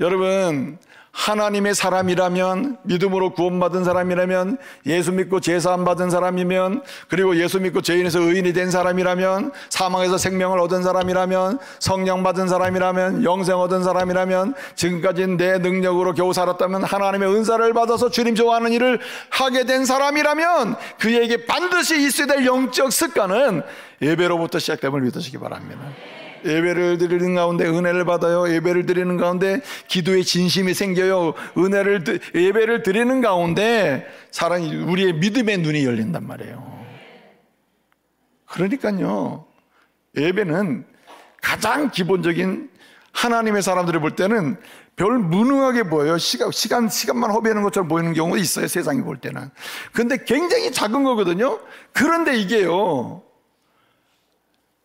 여러분, 하나님의 사람이라면, 믿음으로 구원받은 사람이라면, 예수 믿고 제사함 받은 사람이면, 그리고 예수 믿고 죄인에서 의인이 된 사람이라면, 사망에서 생명을 얻은 사람이라면, 성령 받은 사람이라면, 영생 얻은 사람이라면, 지금까지 내 능력으로 겨우 살았다면 하나님의 은사를 받아서 주님 좋아하는 일을 하게 된 사람이라면 그에게 반드시 있어야 될 영적 습관은 예배로부터 시작됨을 믿으시기 바랍니다. 예배를 드리는 가운데 은혜를 받아요. 예배를 드리는 가운데 기도에 진심이 생겨요. 예배를 드리는 가운데 우리의 믿음의 눈이 열린단 말이에요. 그러니까요, 예배는 가장 기본적인, 하나님의 사람들이 볼 때는 별 무능하게 보여요. 시간만 허비하는 것처럼 보이는 경우가 있어요, 세상이 볼 때는. 근데 굉장히 작은 거거든요. 그런데 이게요,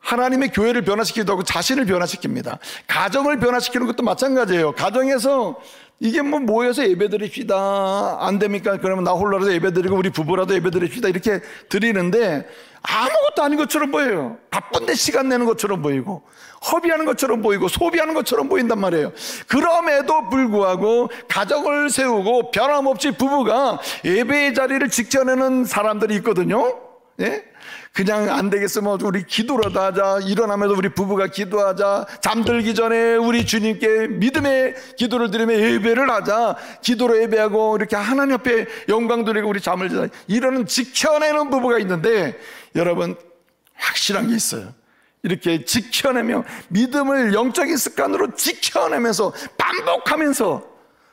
하나님의 교회를 변화시키기도 하고 자신을 변화시킵니다. 가정을 변화시키는 것도 마찬가지예요. 가정에서 이게 모여서 예배드립시다, 안 됩니까? 그러면 나 홀로라도 예배드리고 우리 부부라도 예배드립시다, 이렇게 드리는데 아무것도 아닌 것처럼 보여요. 바쁜데 시간 내는 것처럼 보이고, 허비하는 것처럼 보이고, 소비하는 것처럼 보인단 말이에요. 그럼에도 불구하고 가정을 세우고 변함없이 부부가 예배의 자리를 지켜내는 사람들이 있거든요. 예? 그냥 안 되겠으면 우리 기도라도 하자, 일어나면서 우리 부부가 기도하자, 잠들기 전에 우리 주님께 믿음의 기도를 드리며 예배를 하자, 기도로 예배하고 이렇게 하나님 앞에 영광 드리고 우리 잠을 자자, 이러는 지켜내는 부부가 있는데, 여러분 확실한 게 있어요. 이렇게 지켜내며 믿음을 영적인 습관으로 지켜내면서 반복하면서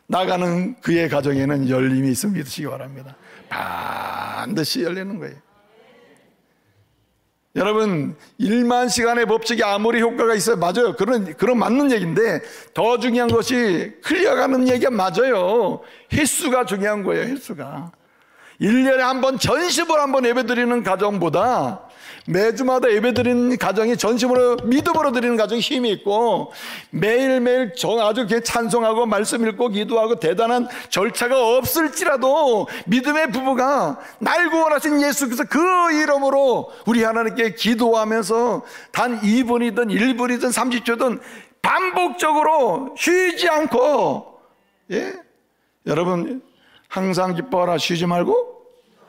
나가는 그의 가정에는 열림이 있음을 믿으시기 바랍니다. 반드시 열리는 거예요. 여러분, 1만 시간의 법칙이 아무리 효과가 있어요, 맞아요. 그런 맞는 얘기인데, 더 중요한 것이 흘려가는 얘기가 맞아요. 횟수가 중요한 거예요. 횟수가 1년에 한 번 전심으로 한 번 예배드리는 가정보다 매주마다 예배드리는 가정이 전심으로 믿음으로 드리는 가정이 힘이 있고, 매일매일 아주 찬송하고 말씀 읽고 기도하고 대단한 절차가 없을지라도 믿음의 부부가 날 구원하신 예수께서 그 이름으로 우리 하나님께 기도하면서 단 2분이든 1분이든 30초든 반복적으로 쉬지 않고, 예? 여러분 항상 기뻐하라, 쉬지 말고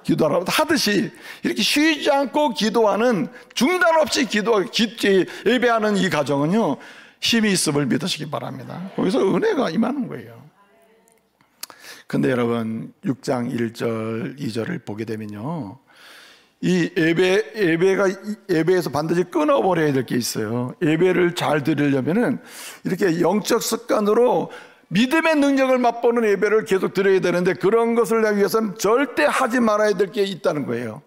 기도하라 하듯이 이렇게 쉬지 않고 기도하는, 중단 없이 예배하는 이 가정은요, 힘이 있음을 믿으시기 바랍니다. 거기서 은혜가 임하는 거예요. 근데 여러분 6장 1절 2절을 보게 되면요, 이 예배에서 반드시 끊어버려야 될 게 있어요. 예배를 잘 드리려면은 이렇게 영적 습관으로 믿음의 능력을 맛보는 예배를 계속 드려야 되는데, 그런 것을 하기 위해서는 절대 하지 말아야 될 게 있다는 거예요.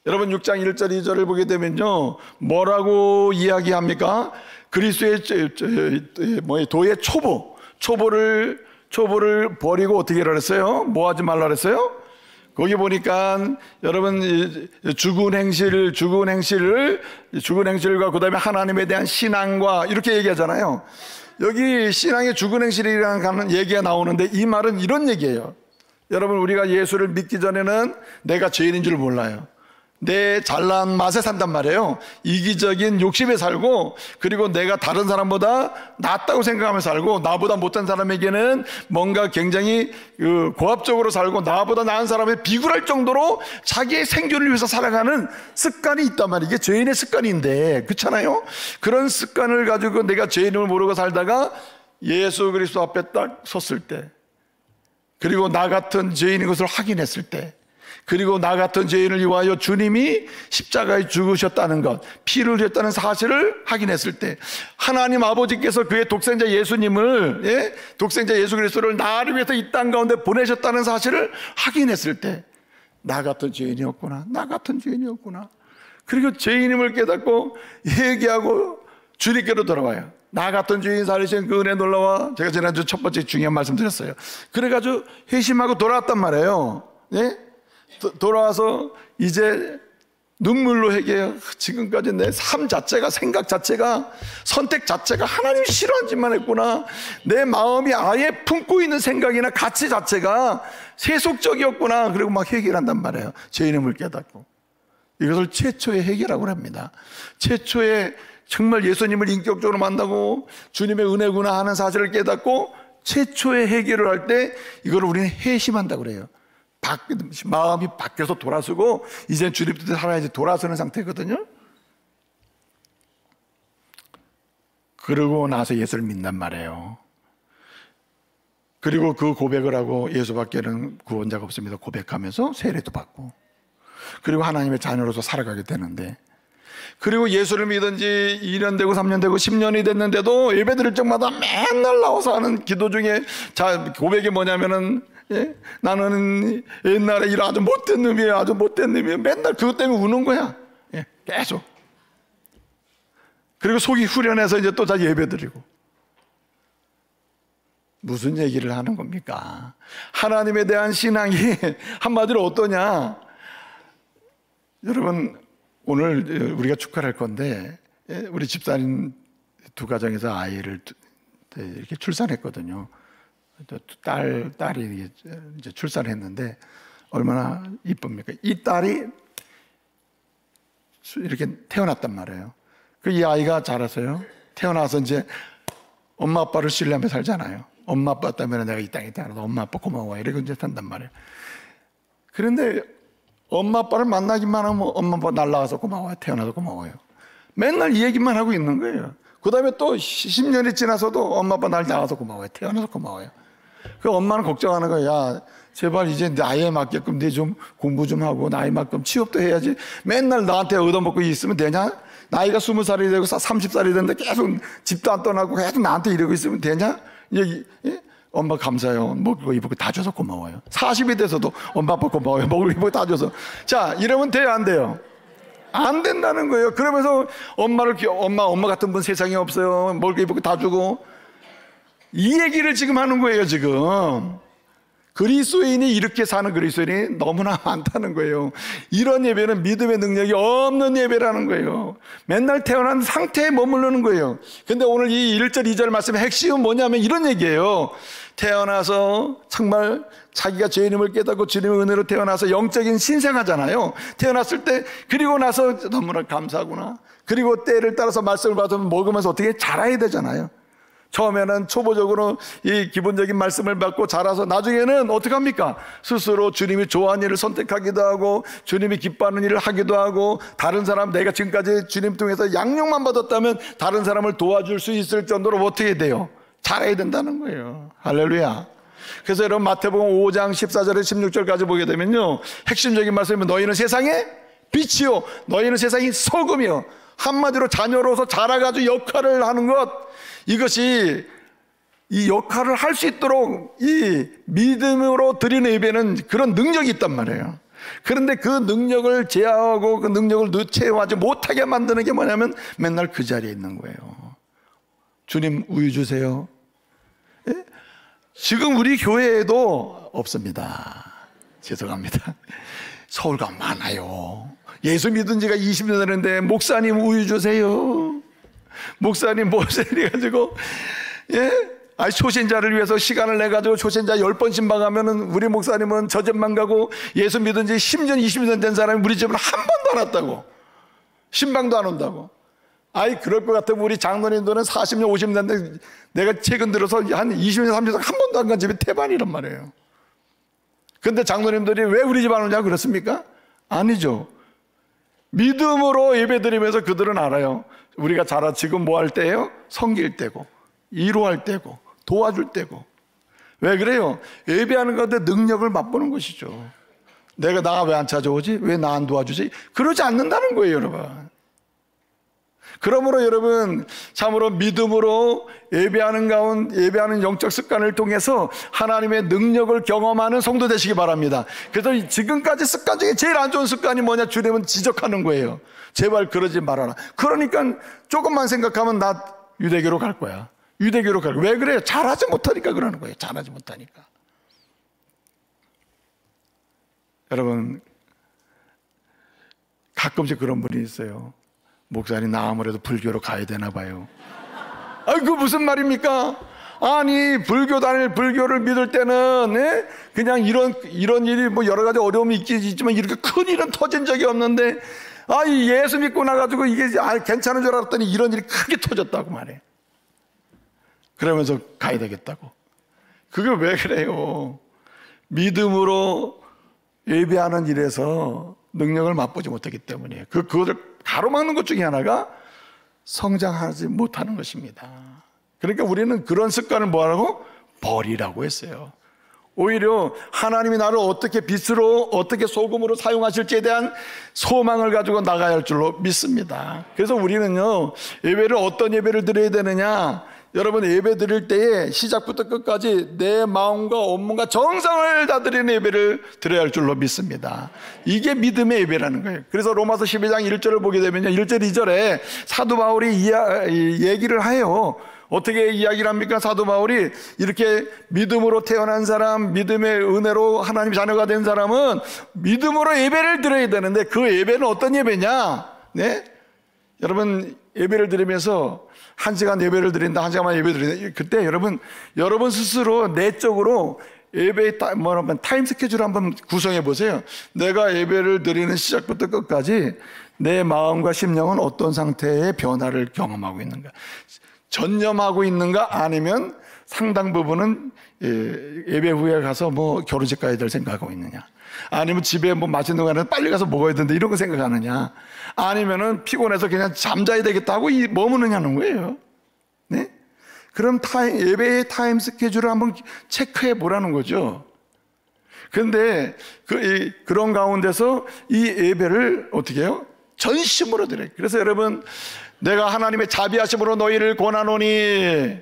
여러분 6장 1절 2절을 보게 되면요, 뭐라고 이야기합니까? 그리스도의 도의 초보를 버리고 어떻게 하라 그랬어요? 뭐 하지 말라 그랬어요? 거기 보니까 여러분 죽은 행실과 그 다음에 하나님에 대한 신앙과 이렇게 얘기하잖아요. 여기 신앙의 죽은 행실이라는 얘기가 나오는데, 이 말은 이런 얘기예요. 여러분, 우리가 예수를 믿기 전에는 내가 죄인인 줄 몰라요. 내 잘난 맛에 산단 말이에요. 이기적인 욕심에 살고, 그리고 내가 다른 사람보다 낫다고 생각하면서 살고, 나보다 못한 사람에게는 뭔가 굉장히 고압적으로 살고, 나보다 나은 사람에 비굴할 정도로 자기의 생존을 위해서 살아가는 습관이 있단 말이에요. 이게 죄인의 습관인데, 그렇잖아요. 그런 습관을 가지고 내가 죄인을 모르고 살다가 예수 그리스도 앞에 딱 섰을 때, 그리고 나 같은 죄인인 것을 확인했을 때, 그리고 나 같은 죄인을 위하여 주님이 십자가에 죽으셨다는 것, 피를 흘렸다는 사실을 확인했을 때, 하나님 아버지께서 그의 독생자 예수님을, 독생자 예수 그리스도를 나를 위해서 이 땅 가운데 보내셨다는 사실을 확인했을 때, 나 같은 죄인이었구나, 그리고 죄인임을 깨닫고 회개하고 주님께로 돌아와요. 나 같은 죄인 살리신 그 은혜 놀라워. 제가 지난주 첫 번째 중요한 말씀 드렸어요. 그래가지고 회심하고 돌아왔단 말이에요. 돌아와서 이제 눈물로 회개해요. 지금까지 내 삶 자체가, 생각 자체가, 선택 자체가 하나님 싫어하지만 했구나. 내 마음이 아예 품고 있는 생각이나 가치 자체가 세속적이었구나. 그리고 막 회개를 한단 말이에요. 제 이름을 깨닫고. 이것을 최초의 회개라고 합니다. 최초의 정말 예수님을 인격적으로 만나고 주님의 은혜구나 하는 사실을 깨닫고 최초의 회개를 할 때 이걸 우리는 회심한다고 그래요. 마음이 바뀌어서 돌아서고 이제 주님 뜻에 살아야지 돌아서는 상태거든요. 그러고 나서 예수를 믿단 말이에요. 그리고 그 고백을 하고 예수밖에는 구원자가 없습니다 고백하면서 세례도 받고, 그리고 하나님의 자녀로서 살아가게 되는데, 그리고 예수를 믿은 지 2년 되고 3년 되고 10년이 됐는데도 예배 드릴 적마다 맨날 나와서 하는 기도 중에 고백이 뭐냐면은, 예? 나는 옛날에 이런 아주 못된 놈이에요. 아주 못된 놈이에요. 맨날 그것 때문에 우는 거야. 예, 계속. 그리고 속이 후련해서 이제 또 다 예배 드리고. 무슨 얘기를 하는 겁니까? 하나님에 대한 신앙이 한마디로 어떠냐? 여러분, 오늘 우리가 축하를 할 건데, 우리 집사님 두 가정에서 아이를 이렇게 출산했거든요. 딸이 이제 출산했는데 얼마나 이쁩니까? 이 딸이 이렇게 태어났단 말이에요. 이 아이가 자라서요, 태어나서 이제 엄마 아빠를 신뢰하며 살잖아요. 엄마 아빠 때문에 내가 이 땅에 태어나서 엄마 아빠 고마워 이러고 이제 산단 말이에요. 그런데 엄마 아빠를 만나기만 하면 엄마 아빠 날라가서 고마워요, 태어나서 고마워요. 맨날 이 얘기만 하고 있는 거예요. 그 다음에 또 10년이 지나서도 엄마 아빠 날 나가서 고마워요, 태어나서 고마워요. 그 엄마는 걱정하는 거야. 야, 제발 이제 나이에 맞게끔 네 좀 공부 좀 하고 나이 맞게끔 취업도 해야지. 맨날 나한테 얻어먹고 있으면 되냐? 나이가 20살이 되고 30살이 됐는데 계속 집도 안 떠나고 계속 나한테 이러고 있으면 되냐? 예? 엄마 감사해요. 먹을 거 입을 거 다 줘서 고마워요. 40이 돼서도 엄마 아빠 고마워요. 먹을 거 입을 거 다 줘서. 자, 이러면 돼요, 안 돼요? 안 된다는 거예요. 그러면서 엄마 같은 분 세상에 없어요. 먹을 거 입을 거 다 주고. 이 얘기를 지금 하는 거예요, 지금. 그리스도인이 이렇게 사는 그리스도인이 너무나 많다는 거예요. 이런 예배는 믿음의 능력이 없는 예배라는 거예요. 맨날 태어난 상태에 머무르는 거예요. 근데 오늘 이 1절, 2절 말씀의 핵심은 뭐냐면 이런 얘기예요. 태어나서 정말 자기가 죄인임을 깨닫고 주님의 은혜로 태어나서 영적인 신생하잖아요. 태어났을 때, 그리고 나서 너무나 감사하구나. 그리고 때를 따라서 말씀을 받으면 먹으면서 어떻게 자라야 되잖아요. 처음에는 초보적으로 이 기본적인 말씀을 받고 자라서 나중에는 어떻게 합니까? 스스로 주님이 좋아하는 일을 선택하기도 하고 주님이 기뻐하는 일을 하기도 하고, 다른 사람, 내가 지금까지 주님 통해서 양육만 받았다면 다른 사람을 도와줄 수 있을 정도로 어떻게 돼요? 잘해야 된다는 거예요. 할렐루야. 그래서 여러분 마태복음 5장 14절에서 16절까지 보게 되면요, 핵심적인 말씀은 너희는 세상의 빛이요 너희는 세상의 소금이요. 한마디로 자녀로서 자라가지고 역할을 하는 것, 이것이 이 역할을 할 수 있도록 이 믿음으로 드리는 예배는 그런 능력이 있단 말이에요. 그런데 그 능력을 제어하고 그 능력을 채워하지 못하게 만드는 게 뭐냐면 맨날 그 자리에 있는 거예요. 주님 우유 주세요. 예? 지금 우리 교회에도 없습니다. 죄송합니다. 서울 가면 많아요. 예수 믿은 지가 20년 되는데 목사님 우유 주세요. 목사님 뭐세요? 가지고 초신자를 위해서 시간을 내가지고 초신자 10번 신방하면은 우리 목사님은 저 집만 가고 예수 믿은 지 10년, 20년 된 사람이 우리 집은 한 번도 안 왔다고. 신방도 안 온다고. 그럴 것 같으면 우리 장로님들은 40년, 50년 됐는데 내가 최근 들어서 한 20년, 30년 한 번도 안 간 집이 태반이란 말이에요. 근데 장로님들이 왜 우리 집 안 오냐고 그렇습니까? 아니죠. 믿음으로 예배드리면서 그들은 알아요. 우리가 지금 뭐 할 때예요? 섬길 때고, 위로할 때고, 도와줄 때고. 왜 그래요? 예배하는 가운데 능력을 맛보는 것이죠. 나 왜 안 찾아오지? 왜 나 안 도와주지? 그러지 않는다는 거예요, 여러분. 그러므로 여러분, 참으로 믿음으로 예배하는 영적 습관을 통해서 하나님의 능력을 경험하는 성도 되시기 바랍니다. 그래서 지금까지 습관 중에 제일 안 좋은 습관이 뭐냐? 주님은 지적하는 거예요. 제발 그러지 말아라. 그러니까 조금만 생각하면 나 유대교로 갈 거야. 유대교로 갈 거야. 왜 그래요? 잘하지 못하니까 그러는 거예요. 잘하지 못하니까. 여러분, 가끔씩 그런 분이 있어요. 목사님, 나 아무래도 불교로 가야 되나 봐요. 그 무슨 말입니까? 아니, 불교를 믿을 때는, 예? 그냥 이런 일이 뭐 여러 가지 어려움이 있지만 이렇게 큰 일은 터진 적이 없는데, 이 예수 믿고 나가지고 이게 괜찮은 줄 알았더니 이런 일이 크게 터졌다고 말해. 그러면서 가야 되겠다고. 그게 왜 그래요? 믿음으로 예배하는 일에서 능력을 맛보지 못했기 때문이에요. 그것을 가로막는 것 중에 하나가 성장하지 못하는 것입니다. 그러니까 우리는 그런 습관을 뭐하라고? 버리라고 했어요. 오히려 하나님이 나를 어떻게 빛으로, 어떻게 소금으로 사용하실지에 대한 소망을 가지고 나가야 할 줄로 믿습니다. 그래서 우리는요, 예배를 어떤 예배를 드려야 되느냐? 여러분, 예배 드릴 때에 시작부터 끝까지 내 마음과 온몸과 정성을 다 드리는 예배를 드려야 할 줄로 믿습니다. 이게 믿음의 예배라는 거예요. 그래서 로마서 12장 1절을 보게 되면요, 1절 2절에 사도 바울이 얘기를 해요. 어떻게 이야기를 합니까? 사도 바울이 이렇게 믿음으로 태어난 사람, 믿음의 은혜로 하나님 자녀가 된 사람은 믿음으로 예배를 드려야 되는데, 그 예배는 어떤 예배냐? 네? 여러분, 예배를 드리면서 1시간 예배를 드린다, 1시간만 예배 드린다. 그때 여러분 스스로 내적으로 예배의 타임 스케줄을 한번 구성해 보세요. 내가 예배를 드리는 시작부터 끝까지 내 마음과 심령은 어떤 상태의 변화를 경험하고 있는가? 전념하고 있는가? 아니면 상당 부분은 예배 후에 가서 뭐 결혼식 가야 될 생각하고 있느냐? 아니면 집에 뭐 맛있는 거 하나 빨리 가서 먹어야 되는데 이런 거 생각하느냐? 아니면은 피곤해서 그냥 잠자야 되겠다 하고 머무느냐는 거예요. 네? 그럼 예배의 타임 스케줄을 한번 체크해 보라는 거죠. 그런데 그런 가운데서 이 예배를 어떻게 해요? 전심으로 드려요. 그래서 여러분, 내가 하나님의 자비하심으로 너희를 권하노니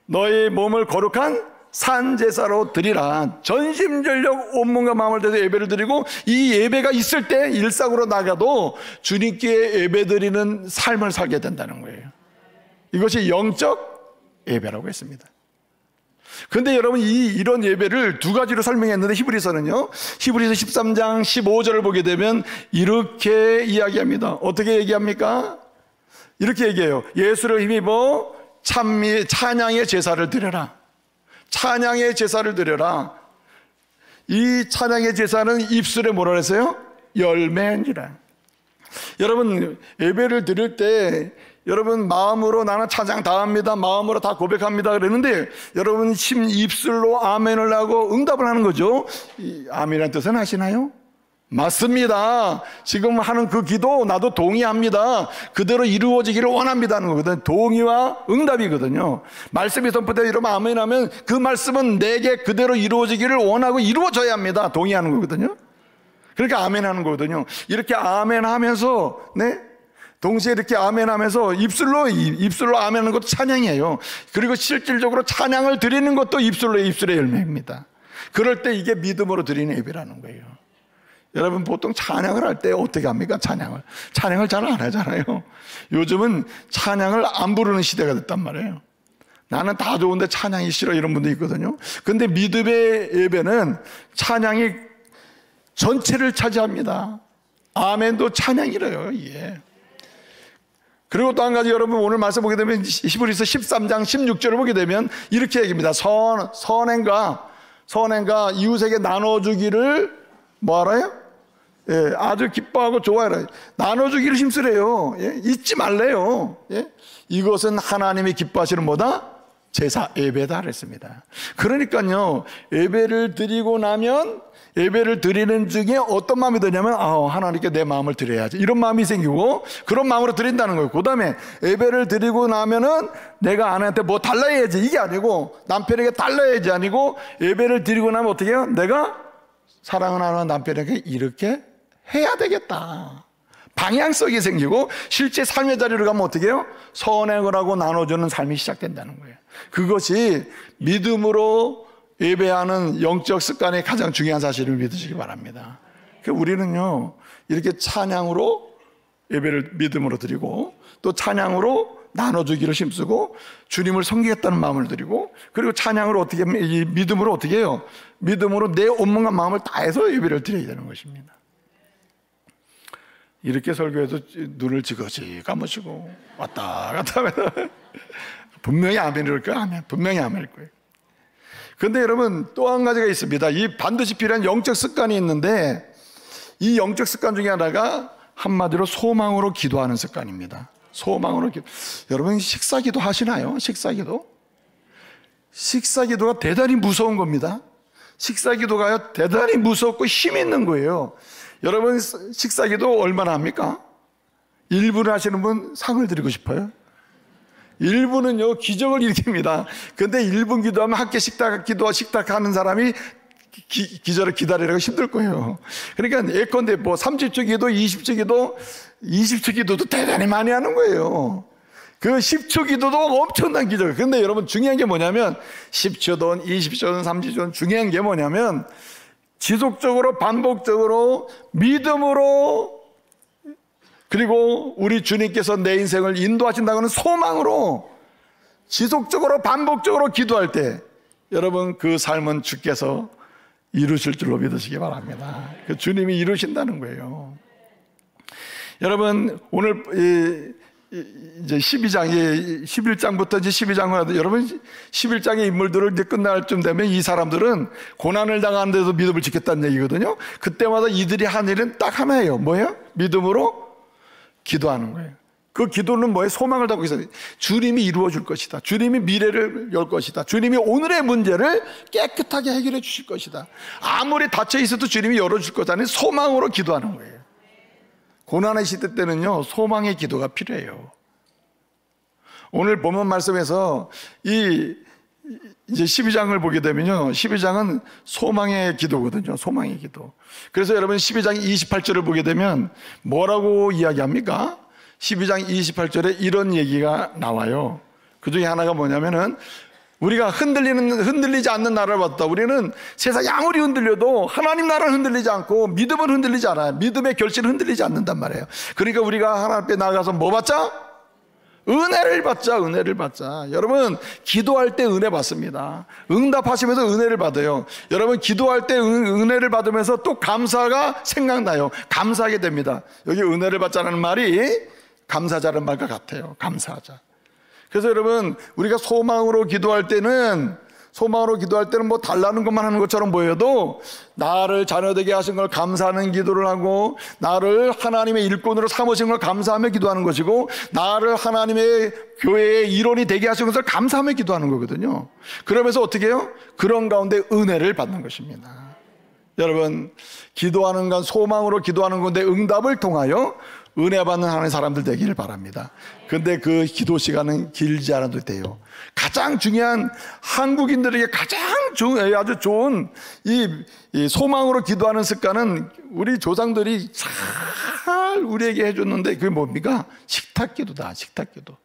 너희 몸을 거룩한 산제사로 드리라. 전심전력 온몸과 마음을 다해서 예배를 드리고, 이 예배가 있을 때 일상으로 나가도 주님께 예배 드리는 삶을 살게 된다는 거예요. 이것이 영적 예배라고 했습니다. 그런데 여러분, 이런 예배를 두 가지로 설명했는데, 히브리서는요, 히브리서 13장 15절을 보게 되면 이렇게 이야기합니다. 어떻게 얘기합니까? 이렇게 얘기해요. 예수를 힘입어 찬양의 제사를 드려라. 찬양의 제사를 드려라. 이 찬양의 제사는 입술에 뭐라 그랬어요? 열매니라. 여러분, 예배를 드릴 때 여러분 마음으로 나는 찬양 다 합니다, 마음으로 다 고백합니다 그랬는데, 여러분 입술로 아멘을 하고 응답을 하는 거죠. 이 아멘이라는 뜻은 아시나요? 맞습니다. 지금 하는 그 기도 나도 동의합니다. 그대로 이루어지기를 원합니다 하는 거거든요. 동의와 응답이거든요. 말씀이 선포되어 이러면 아멘하면 그 말씀은 내게 그대로 이루어지기를 원하고 이루어져야 합니다. 동의하는 거거든요. 그러니까 아멘하는 거거든요. 이렇게 아멘하면서, 네, 동시에 이렇게 아멘하면서 입술로 아멘하는 것도 찬양이에요. 그리고 실질적으로 찬양을 드리는 것도 입술의 열매입니다. 그럴 때 이게 믿음으로 드리는 예배라는 거예요. 여러분, 보통 찬양을 할 때 어떻게 합니까? 찬양을 잘 안 하잖아요. 요즘은 찬양을 안 부르는 시대가 됐단 말이에요. 나는 다 좋은데 찬양이 싫어, 이런 분도 있거든요. 근데 믿음의 예배는 찬양이 전체를 차지합니다. 아멘도 찬양이래요, 이게. 그리고 또 한 가지, 여러분 오늘 말씀 보게 되면 히브리서 13장 16절을 보게 되면 이렇게 얘기합니다. 선행과 이웃에게 나눠주기를 뭐 알아요? 예, 아주 기뻐하고 좋아해라. 나눠주기를 힘쓰래요. 예, 잊지 말래요. 예? 이것은 하나님이 기뻐하시는 뭐다? 제사, 예배다 그랬습니다. 그러니까요, 예배를 드리고 나면, 예배를 드리는 중에 어떤 마음이 드냐면, 하나님께 내 마음을 드려야지, 이런 마음이 생기고, 그런 마음으로 드린다는 거예요. 그 다음에 예배를 드리고 나면은 내가 아내한테 뭐 달라야지, 이게 아니고, 남편에게 달라야지 아니고, 예배를 드리고 나면 어떻게 해요? 내가 사랑하는 남편에게 이렇게 해야 되겠다, 방향성이 생기고, 실제 삶의 자리로 가면 어떻게 해요? 선행을 하고 나눠주는 삶이 시작된다는 거예요. 그것이 믿음으로 예배하는 영적 습관의 가장 중요한 사실을 믿으시기 바랍니다. 우리는요, 이렇게 찬양으로 예배를 믿음으로 드리고, 또 찬양으로 나눠주기를 힘쓰고, 주님을 섬기겠다는 마음을 드리고, 그리고 찬양으로 어떻게, 이 믿음으로 어떻게 해요? 믿음으로 내 온몸과 마음을 다해서 예배를 드려야 되는 것입니다. 이렇게 설교해도 눈을 지그시 감으시고 왔다 갔다 하면 분명히 아멘일 거예요. 아멘. 분명히 아멘일 거예요. 그런데 여러분 또 한 가지가 있습니다. 이 반드시 필요한 영적 습관이 있는데 이 영적 습관 중에 하나가 한마디로 소망으로 기도하는 습관입니다. 소망으로 기도. 여러분 식사기도 하시나요? 식사기도? 식사기도가 대단히 무서운 겁니다. 식사기도가 대단히 무섭고 힘 있는 거예요. 여러분 식사기도 얼마나 합니까? 1분 하시는 분 상을 드리고 싶어요. 1분은요 기적을 일으킵니다. 근데 1분 기도하면 학교 식탁 하는 사람이 기절을 기다리라고 힘들 거예요. 그러니까 예컨대 뭐 30초 기도, 20초 기도, 20초 기도도 대단히 많이 하는 거예요. 그 10초 기도도 엄청난 기적. 그런데 여러분 중요한 게 뭐냐면 10초든 20초든 30초든 중요한 게 뭐냐면 지속적으로 반복적으로 믿음으로 그리고 우리 주님께서 내 인생을 인도하신다고는 소망으로 지속적으로 반복적으로 기도할 때 여러분 그 삶은 주께서 이루실 줄로 믿으시기 바랍니다. 그 주님이 이루신다는 거예요. 여러분 오늘 이제 11장부터 이제 12장으로 여러분 11장의 인물들을 이제 끝날 쯤 되면 이 사람들은 고난을 당하는데도 믿음을 지켰다는 얘기거든요. 그때마다 이들이 한 일은 딱 하나예요. 뭐예요? 믿음으로 기도하는 거예요. 그 기도는 뭐예요? 소망을 담고 있어요. 주님이 이루어 줄 것이다. 주님이 미래를 열 것이다. 주님이 오늘의 문제를 깨끗하게 해결해 주실 것이다. 아무리 닫혀 있어도 주님이 열어줄 거다는 소망으로 기도하는 거예요. 고난의 시대 때는요 소망의 기도가 필요해요. 오늘 본문 말씀에서 이제 12장을 보게 되면요 12장은 소망의 기도거든요. 소망의 기도. 그래서 여러분 12장 28절을 보게 되면 뭐라고 이야기합니까? 12장 28절에 이런 얘기가 나와요. 그 중에 하나가 뭐냐면은 우리가 흔들리지 않는 나라를 봤다. 우리는 세상이 아무리 흔들려도 하나님 나라는 흔들리지 않고 믿음은 흔들리지 않아요. 믿음의 결실은 흔들리지 않는단 말이에요. 그러니까 우리가 하나님 앞에 나가서 뭐 받자? 은혜를 받자. 은혜를 받자. 여러분 기도할 때 은혜 받습니다. 응답하시면서 은혜를 받아요. 여러분 기도할 때 은혜를 받으면서 또 감사가 생각나요. 감사하게 됩니다. 여기 은혜를 받자는 말이 감사자는 말과 같아요. 감사하자. 그래서 여러분 우리가 소망으로 기도할 때는 뭐 달라는 것만 하는 것처럼 보여도 나를 자녀되게 하신 걸 감사하는 기도를 하고 나를 하나님의 일꾼으로 삼으신 걸 감사하며 기도하는 것이고 나를 하나님의 교회의 일원이 되게 하신 것을 감사하며 기도하는 거거든요. 그러면서 어떻게 해요? 그런 가운데 은혜를 받는 것입니다. 여러분 기도하는 건 소망으로 기도하는 건데 응답을 통하여 은혜 받는 하나님의 사람들 되기를 바랍니다. 근데 그 기도 시간은 길지 않아도 돼요. 가장 중요한 한국인들에게 가장 아주 좋은 이 소망으로 기도하는 습관은 우리 조상들이 잘 우리에게 해줬는데 그게 뭡니까? 식탁기도다. 식탁기도.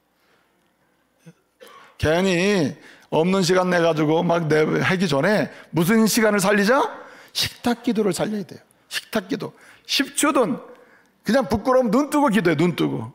괜히 없는 시간 내가지고 막 하기 전에 무슨 시간을 살리자? 식탁기도를 살려야 돼요. 식탁기도. 10초든 그냥 부끄러우면 눈 뜨고 기도해. 눈 뜨고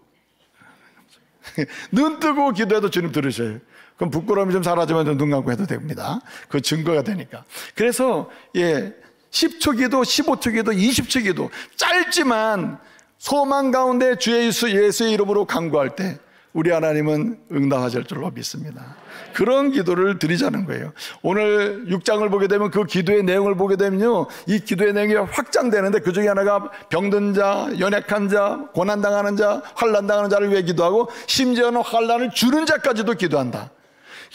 눈 뜨고 기도해도 주님 들으셔요. 그럼 부끄러움이 좀 사라지면 좀 눈 감고 해도 됩니다. 그 증거가 되니까. 그래서 10초 기도, 15초 기도, 20초 기도 짧지만 소망 가운데 주 예수의 이름으로 간구할 때 우리 하나님은 응답하실 줄로 믿습니다. 그런 기도를 드리자는 거예요. 오늘 6장을 보게 되면 그 기도의 내용을 보게 되면요 이 기도의 내용이 확장되는데 그 중에 하나가 병든 자, 연약한 자, 고난당하는 자, 환난당하는 자를 위해 기도하고 심지어는 환난을 주는 자까지도 기도한다.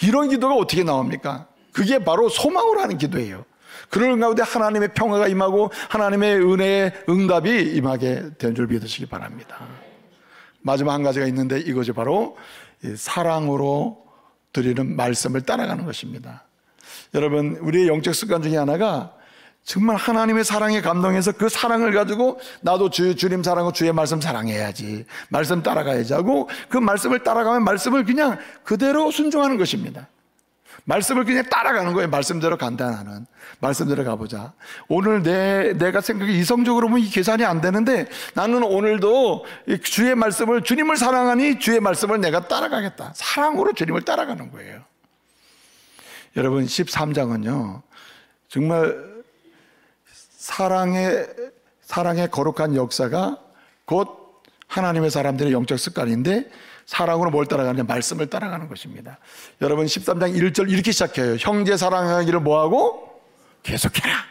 이런 기도가 어떻게 나옵니까? 그게 바로 소망으로 하는 기도예요. 그런 가운데 하나님의 평화가 임하고 하나님의 은혜의 응답이 임하게 된 줄 믿으시기 바랍니다. 마지막 한 가지가 있는데 이것이 바로 사랑으로 드리는 말씀을 따라가는 것입니다. 여러분 우리의 영적 습관 중에 하나가 정말 하나님의 사랑에 감동해서 그 사랑을 가지고 나도 주님 사랑하고 주의 말씀 사랑해야지, 말씀 따라가야지 하고 그 말씀을 따라가면 말씀을 그냥 그대로 순종하는 것입니다. 말씀을 그냥 따라가는 거예요. 말씀대로 간다. 나는 말씀대로 가보자. 오늘 내가 생각이 이성적으로 보면 이 계산이 안 되는데 나는 오늘도 주의 말씀을, 주님을 사랑하니 주의 말씀을 내가 따라가겠다. 사랑으로 주님을 따라가는 거예요. 여러분 13장은요 정말 사랑의 거룩한 역사가 곧 하나님의 사람들의 영적 습관인데 사랑으로 뭘 따라가느냐? 말씀을 따라가는 것입니다. 여러분 13장 1절 이렇게 시작해요. 형제 사랑하기를 뭐하고? 계속해라.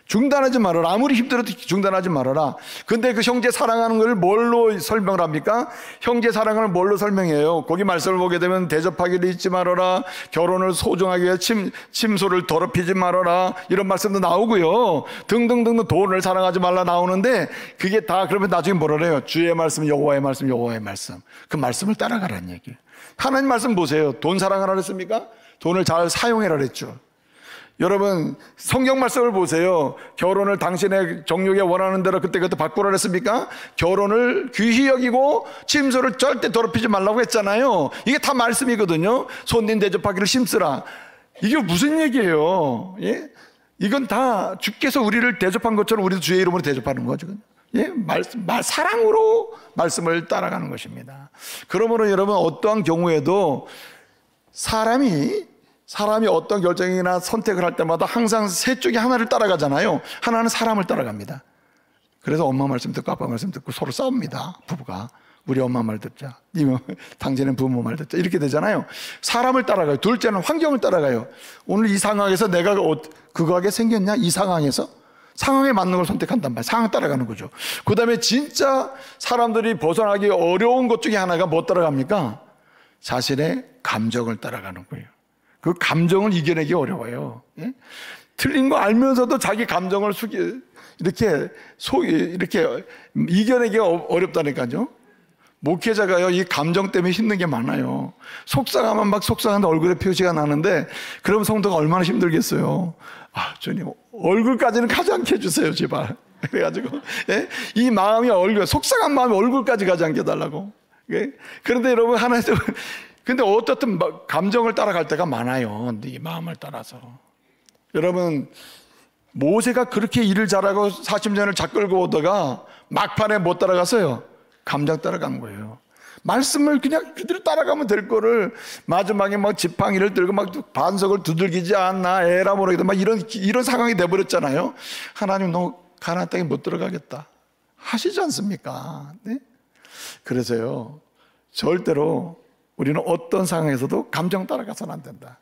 중단하지 말아라. 아무리 힘들어도 중단하지 말아라. 근데 그 형제 사랑하는 걸 뭘로 설명을 합니까? 형제 사랑을 뭘로 설명해요? 거기 말씀을 보게 되면 대접하기를 잊지 말아라. 결혼을 소중하게 위해 침소를 더럽히지 말아라. 이런 말씀도 나오고요. 등등등 돈을 사랑하지 말라 나오는데 그게 다 그러면 나중에 뭐라 그래요? 주의 말씀, 여호와의 말씀, 여호와의 말씀. 그 말씀을 따라가라는 얘기예요. 하나님 말씀 보세요. 돈 사랑하라 그랬습니까? 돈을 잘 사용해라 그랬죠. 여러분 성경 말씀을 보세요. 결혼을 당신의 정욕에 원하는 대로 그때 바꾸라 그랬습니까? 결혼을 귀히 여기고 침소를 절대 더럽히지 말라고 했잖아요. 이게 다 말씀이거든요. 손님 대접하기를 심쓰라. 이게 무슨 얘기예요? 예? 이건 다 주께서 우리를 대접한 것처럼 우리도 주의 이름으로 대접하는 거죠. 예? 사랑으로 말씀을 따라가는 것입니다. 그러므로 여러분 어떠한 경우에도 사람이 어떤 결정이나 선택을 할 때마다 항상 셋 중에 하나를 따라가잖아요. 하나는 사람을 따라갑니다. 그래서 엄마 말씀 듣고 아빠 말씀 듣고 서로 싸웁니다. 부부가. 우리 엄마 말 듣자. 당신은 부모 말 듣자. 이렇게 되잖아요. 사람을 따라가요. 둘째는 환경을 따라가요. 오늘 이 상황에서 내가 그거 하게 생겼냐? 이 상황에서? 상황에 맞는 걸 선택한단 말이에요. 상황 따라가는 거죠. 그 다음에 진짜 사람들이 벗어나기 어려운 것 중에 하나가 뭐 따라갑니까? 자신의 감정을 따라가는 거예요. 그 감정을 이겨내기 어려워요. 예? 틀린 거 알면서도 자기 감정을 이렇게 이겨내기가 어렵다니까요. 목회자가요, 이 감정 때문에 힘든 게 많아요. 속상하면 막 속상한데 얼굴에 표시가 나는데, 그럼 성도가 얼마나 힘들겠어요. 아, 주님, 얼굴까지는 가지 않게 해주세요, 제발. 그래가지고, 예? 이 마음이 속상한 마음이 얼굴까지 가지 않게 해달라고. 예? 그런데 여러분, 근데 어떻든 감정을 따라갈 때가 많아요. 이 마음을 따라서. 여러분, 모세가 그렇게 일을 잘하고 40년을 작 끌고 오다가 막판에 못 따라갔어요. 감정 따라간 거예요. 말씀을 그냥 그대로 따라가면 될 거를 마지막에 막 지팡이를 들고 막 반석을 두들기지 않나 에라 모르겠다 막 이런 상황이 돼버렸잖아요. 하나님 너 가나안 땅에 못 들어가겠다 하시지 않습니까? 네? 그래서요 절대로 우리는 어떤 상황에서도 감정 따라가서는 안 된다.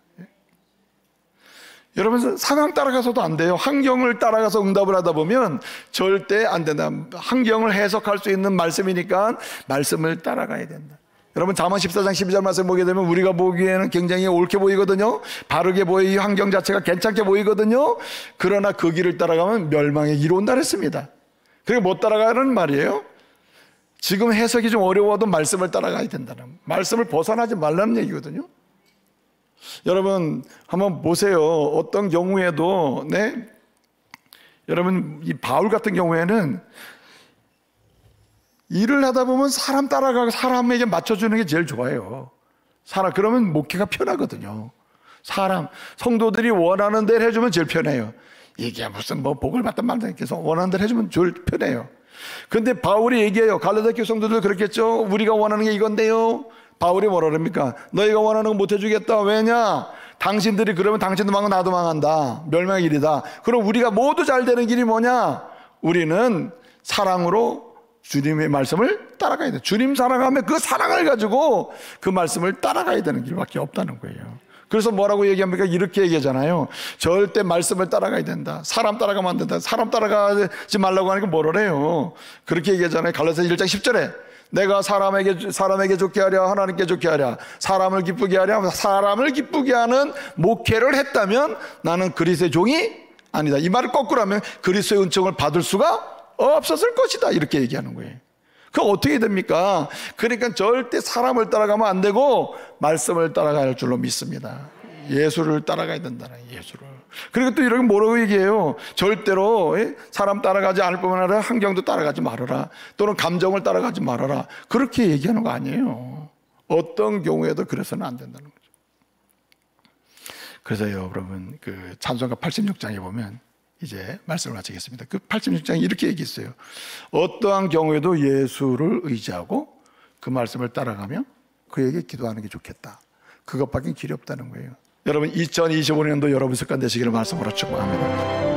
여러분 상황 따라가서도 안 돼요. 환경을 따라가서 응답을 하다 보면 절대 안 된다. 환경을 해석할 수 있는 말씀이니까 말씀을 따라가야 된다. 여러분 잠언 14장 12절 말씀 보게 되면 우리가 보기에는 굉장히 옳게 보이거든요. 바르게 보여 이 환경 자체가 괜찮게 보이거든요. 그러나 그 길을 따라가면 멸망의 길이 온다 그랬습니다. 그게 못 따라가는 말이에요. 지금 해석이 좀 어려워도 말씀을 따라가야 된다는, 말씀을 벗어나지 말라는 얘기거든요. 여러분 한번 보세요. 어떤 경우에도 네, 여러분 이 바울 같은 경우에는 일을 하다 보면 사람 따라가고 사람에게 맞춰주는 게 제일 좋아요. 그러면 목회가 편하거든요. 성도들이 원하는 대로 해주면 제일 편해요. 이게 무슨 복을 받든 말든 해서 원하는 대로 해주면 제일 편해요. 근데 바울이 얘기해요. 갈라디아 교회 성도들 그렇겠죠. 우리가 원하는 게 이건데요. 바울이 뭐라 그럽니까? 너희가 원하는 건 못 해주겠다. 왜냐? 당신들이 그러면 당신도 망하고 나도 망한다. 멸망의 길이다. 그럼 우리가 모두 잘 되는 길이 뭐냐? 우리는 사랑으로 주님의 말씀을 따라가야 돼. 주님 사랑하면 그 사랑을 가지고 그 말씀을 따라가야 되는 길밖에 없다는 거예요. 그래서 뭐라고 얘기합니까? 이렇게 얘기하잖아요. 절대 말씀을 따라가야 된다. 사람 따라가면 안 된다. 사람 따라가지 말라고 하니까 뭐라 해요? 그렇게 얘기하잖아요. 갈라디아 1장 10절에 내가 사람에게 좋게 하랴 하나님께 좋게 하랴 사람을 기쁘게 하랴 사람을 기쁘게 하는 목회를 했다면 나는 그리스도의 종이 아니다. 이 말을 거꾸로 하면 그리스도의 은총을 받을 수가 없었을 것이다. 이렇게 얘기하는 거예요. 그럼 어떻게 됩니까? 그러니까 절대 사람을 따라가면 안 되고 말씀을 따라가야 할 줄로 믿습니다. 예수를 따라가야 된다는 예수를. 그리고 또 이렇게 뭐라고 얘기해요? 절대로 사람 따라가지 않을 뿐만 아니라 환경도 따라가지 말아라. 또는 감정을 따라가지 말아라. 그렇게 얘기하는 거 아니에요. 어떤 경우에도 그래서는 안 된다는 거죠. 그래서 여러분 그 찬송가 86장에 보면 이제 말씀을 마치겠습니다. 그 86장에 이렇게 얘기했어요. 어떠한 경우에도 예수를 의지하고 그 말씀을 따라가며 그에게 기도하는 게 좋겠다. 그것밖에 길이 없다는 거예요. 여러분 2025년도 여러분 습관 되시기를 말씀으로 축복합니다.